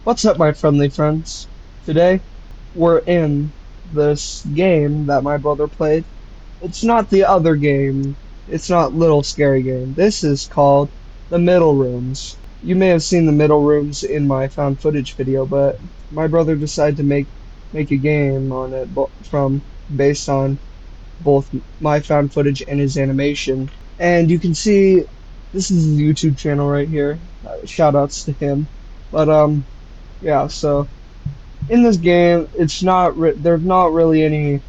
What's up, my friendly friends? Today, we're in this game that my brother played. It's not the other game. It's not Little Scary Game. This is called the Middle Rooms. You may have seen the Middle Rooms in my found footage video, but my brother decided to make a game on it from based on both my found footage and his animation. And you can see this is his YouTube channel right here. Shout outs to him. But yeah, so in this game, there's not really any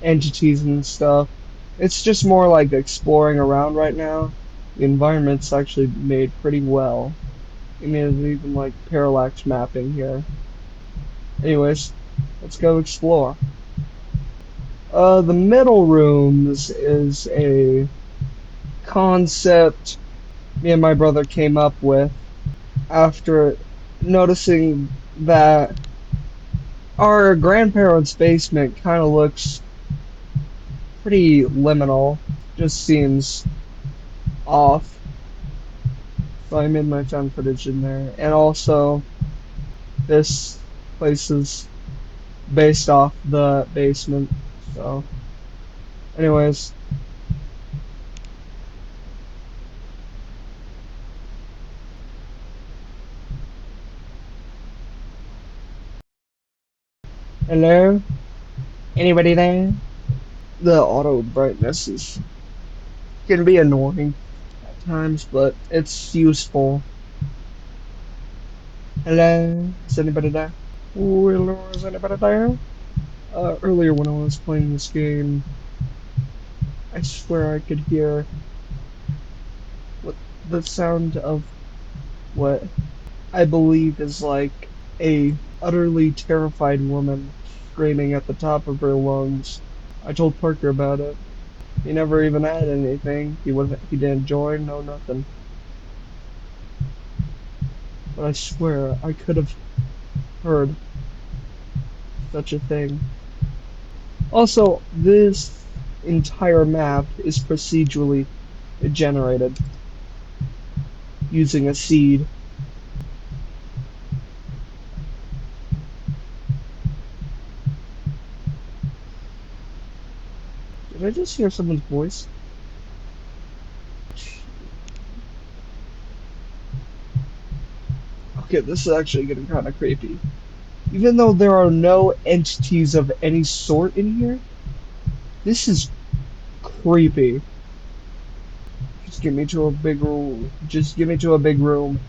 entities and stuff. It's just more like exploring around right now. The environment's actually made pretty well. I mean, there's even like parallax mapping here. Anyways, let's go explore. The Middle Rooms is a concept me and my brother came up with after noticing that our grandparents' basement kind of looks pretty liminal. Just seems off. So I made my found footage in there. And also, this place is based off the basement. So, anyways, hello? Anybody there? The auto brightness is can be annoying at times, but it's useful. Hello? Is anybody there? Oh, hello, is anybody there? Earlier when I was playing this game, I swear I could hear what the sound of what I believe is like a utterly terrified woman screaming at the top of her lungs. I told Parker about it. He never even had anything. He didn't join, no nothing. But I swear I could have heard such a thing. Also, this entire map is procedurally generated using a seed. Did I just hear someone's voice? Okay, this is actually getting kind of creepy. Even though there are no entities of any sort in here, this is creepy. Just get me to a big room. Just get me to a big room.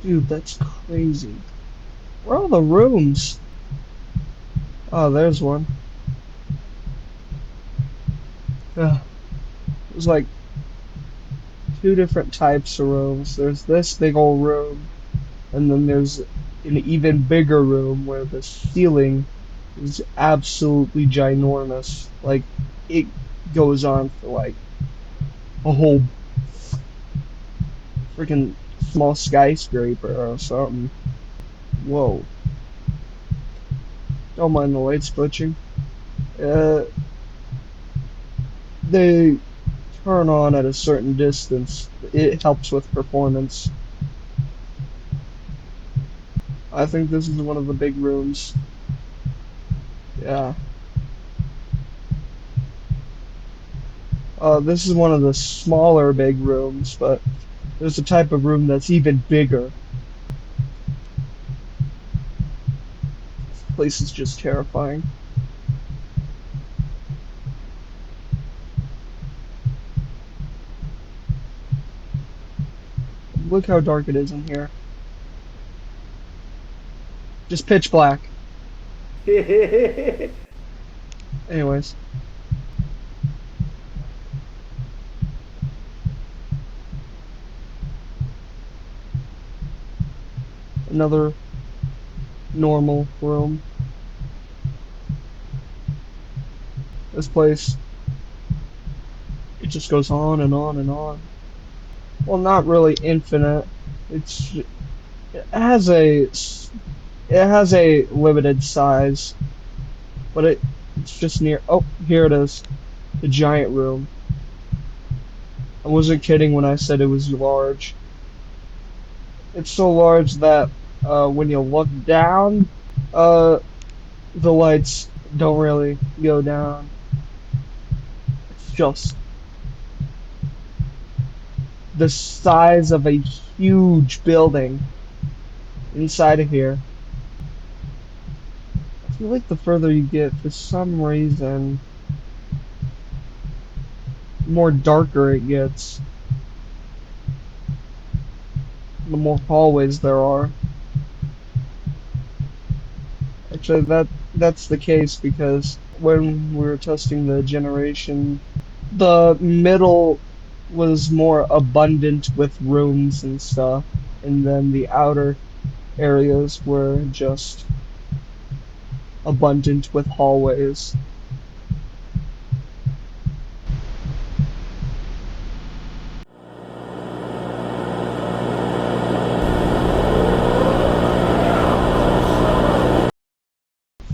Dude, that's crazy. Where are all the rooms? Oh, there's one. There's like two different types of rooms. There's this big old room, and then there's an even bigger room where the ceiling is absolutely ginormous. Like, it goes on for like a whole freaking small skyscraper or something. Whoa. Don't mind the lights glitching. Uh, they turn on at a certain distance. It helps with performance. I think this is one of the big rooms. Yeah. This is one of the smaller big rooms, but there's a type of room that's even bigger. This place is just terrifying. Look how dark it is in here. Just pitch black. Anyways, another normal room. This place, it just goes on and on and on. Well, not really infinite. It's it has a limited size, but it's just near. Oh, here it is, the giant room. I wasn't kidding when I said it was large. It's so large that when you look down, uh, the lights don't really go down. It's just the size of a huge building inside of here. I feel like the further you get, for some reason, the more darker it gets, the more hallways there are. Actually, that's the case because when we were testing the generation, the middle was more abundant with rooms and stuff, and then the outer areas were just abundant with hallways.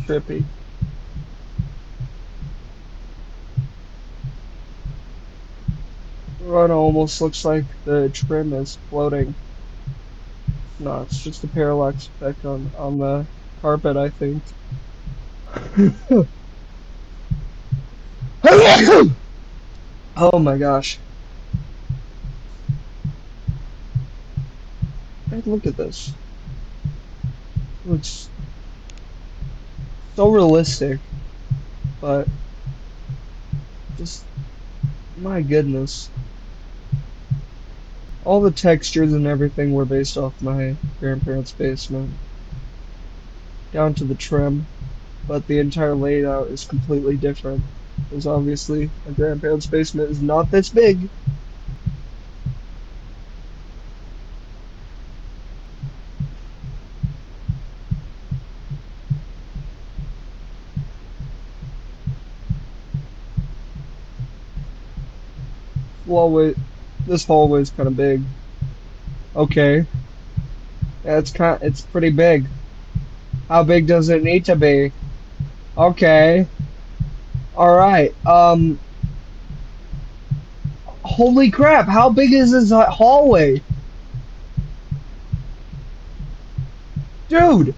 Trippy. It almost looks like the trim is floating. No, it's just a parallax effect on the carpet, I think. Oh my gosh. Hey, look at this. It looks so realistic, but just, my goodness. All the textures and everything were based off my grandparents' basement, down to the trim, but the entire layout is completely different. Because obviously, my grandparents' basement is not this big. Hallway, this hallway is kind of big. Okay, yeah, it's pretty big. How big does it need to be? Okay, all right. Holy crap! How big is this hallway, dude?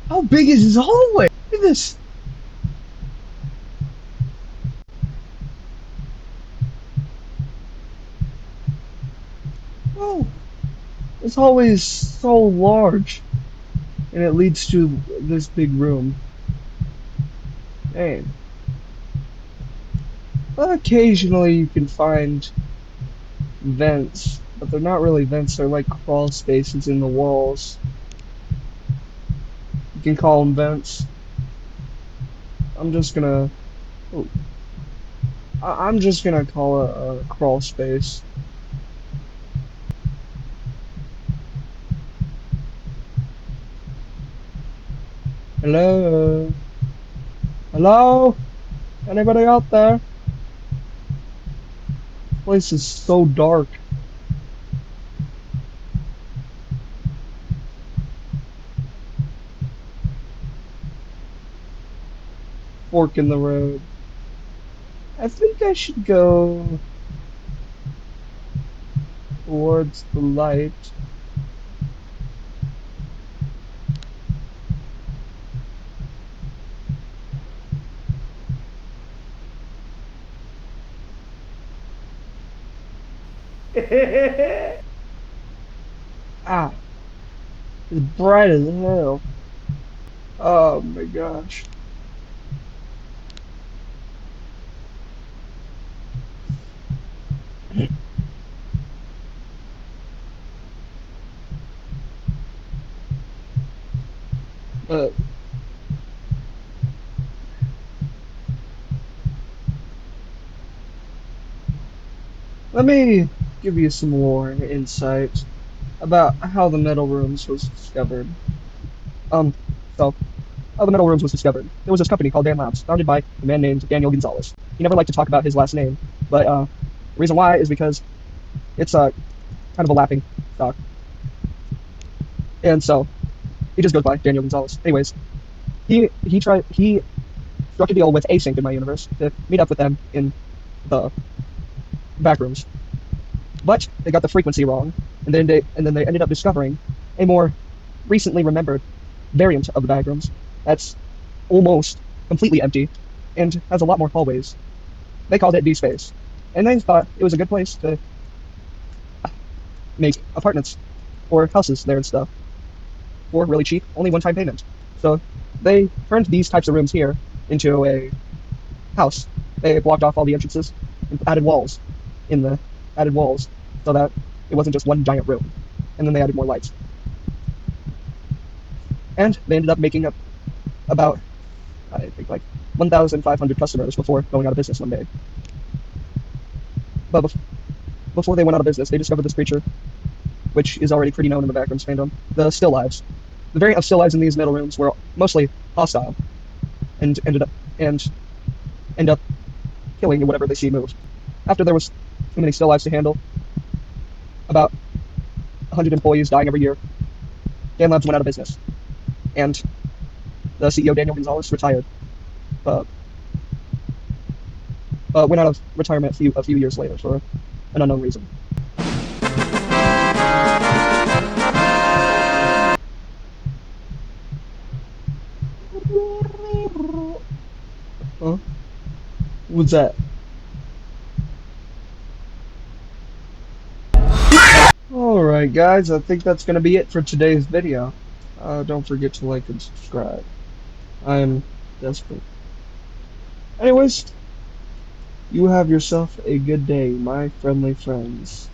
How big is this hallway? Look at this. Oh, this hallway is so large, and it leads to this big room. Dang. Well, occasionally you can find vents, but they're not really vents, they're like crawl spaces in the walls. You can call them vents. I'm just gonna, oh, I'm just gonna call it a crawl space. Hello? Hello? Anybody out there? This place is so dark. Fork in the road. I think I should go towards the light. Ah, it's bright as hell. Oh my gosh. Uh, Let me give you some more insight about how the metal rooms was discovered. Um, so, how the metal rooms was discovered. There was this company called Dan Labs, founded by a man named Daniel Gonzalez. He never liked to talk about his last name, but the reason why is because it's kind of a laughing stock, and so he just goes by Daniel Gonzalez. Anyways, he struck a deal with Async in my universe to meet up with them in the backrooms. But they got the frequency wrong, and then they ended up discovering a more recently remembered variant of the backrooms that's almost completely empty and has a lot more hallways. They called it D space, and they thought it was a good place to make apartments or houses there and stuff for really cheap, only one-time payment. So they turned these types of rooms here into a house. They blocked off all the entrances and in the added walls so that it wasn't just one giant room. And then they added more lights. And they ended up making up about, I think, like 1,500 customers before going out of business one day. But before they went out of business, they discovered this creature, which is already pretty known in the Backrooms fandom, the still lives. The variant of still lives in these middle rooms were mostly hostile and and end up killing whatever they see move. After there was too many still lives to handle, about 100 employees dying every year, Dan Labs went out of business, and the CEO Daniel Gonzalez retired, uh, went out of retirement a few years later for an unknown reason. Huh? What's that? Alright guys, I think that's gonna be it for today's video. Don't forget to like and subscribe. I'm desperate. Anyways, you have yourself a good day, my friendly friends.